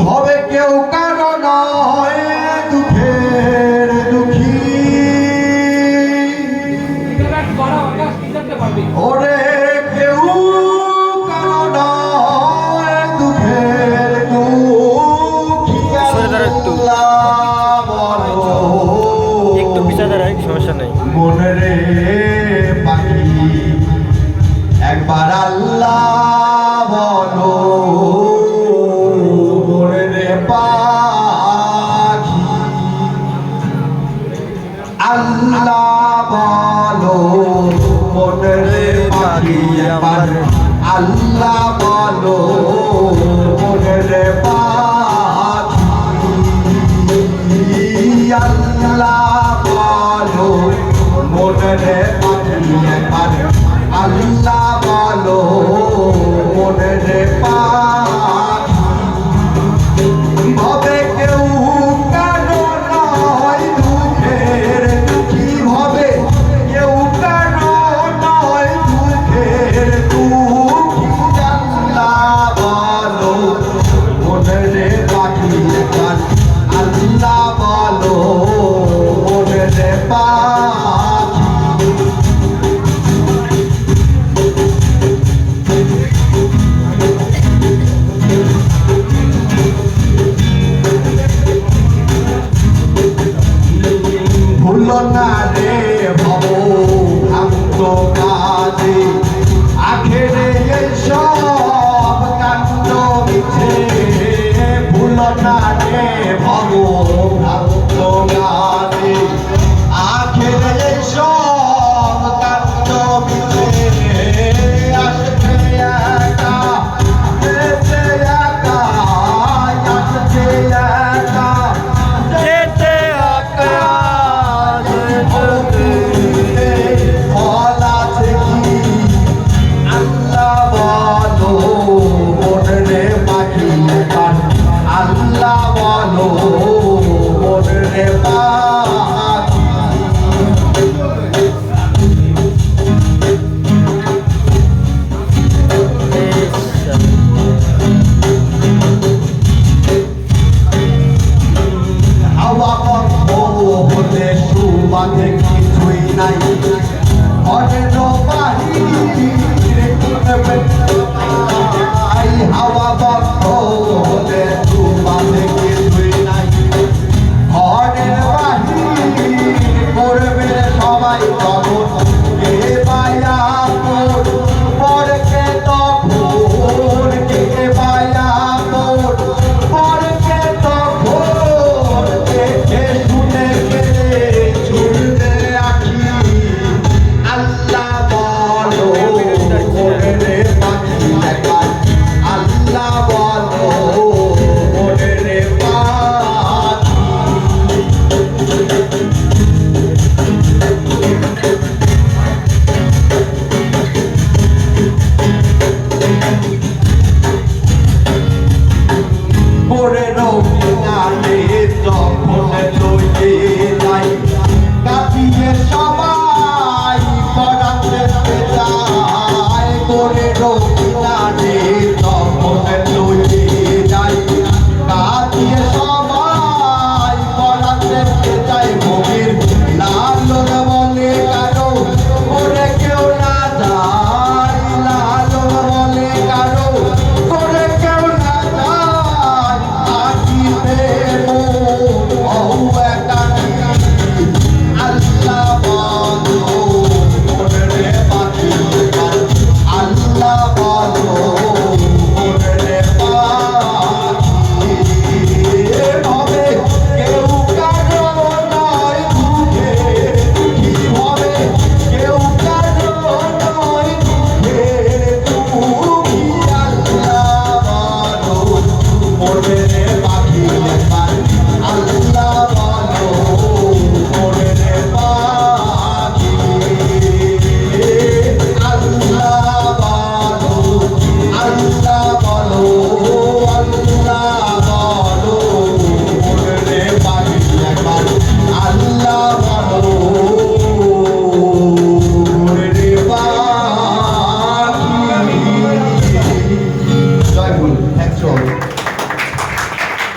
ভবে কেউ কারো নয় দুঃখের দুঃখী ওরে কেউ কারো নয় দুঃখের দুঃখী একটু পিছাতে রাখ, সমস্যা নেই। মনে রে পাখি একবার আল্লাহ বলো মনে রে পাখি আল্লাহ বলো মনে রে পাখি একবার আল্লাহ বলো মনে রে পাখি আল্লাহ বলো মনে রে পাখি একবার আল্লাহ বলো মনে রে পাখি ভবে কেউ কারো নয় দুঃখের দুঃখী ভবে কেউ কারো নয় দুঃখের দুঃখী আল্লাহ বলো মনে রে পাখি একবার আল্লাহ বলো মনে রে পাখি ভুলো না রে ভব ভ্রান্ত কাজে আখেরে সব কাণ্ড মিছে ভুলো না রে ভব ভ্রান্ত কাজে আখেরে সব কাণ্ড মিছে আসছে একা যেতে একা আসছে একা যেতে ফল আছে কি আল্লাহ বলো মনে রে পাখি একবার আল্লাহ বলো মনে রে পাখি হাওয়া বন্ধ হলে সুবাদে কিছুই নাই অনেক হাওয়া বন্ধ হলে সুবাদে কিছুই নাই অনেক বাহির করবে সবাই তখন কে বায়া পরকে তখন কে বায়া পরকে তখন দেখে শুনে গেলে ছুটতে আখি আল্লাহ বলো মনে রে পাখি একবার আল্লাহ বলো মনে রে করে রবিনালে যখন লইয়ে যাই কাটিয়ে সবাই পড়াতে যায় করে রবিনালে যখন লইয়ে যাই কাটিয়ে সবাই পড়াতে যায় ভোগের লালন বলে কারো করে কেউ না যায় লালন বলে কারো করে কেউ না যায় আকিতে মন একাকি আল্লাহ বলো মনে রে পাখি আল্লাহ বলো মনে রে পাখি ভবে কেউ কারো নয় দুঃখের দুঃখী ভবে কেউ কারো নয় দুঃখের দুঃখী আল্লাহ বলো মনে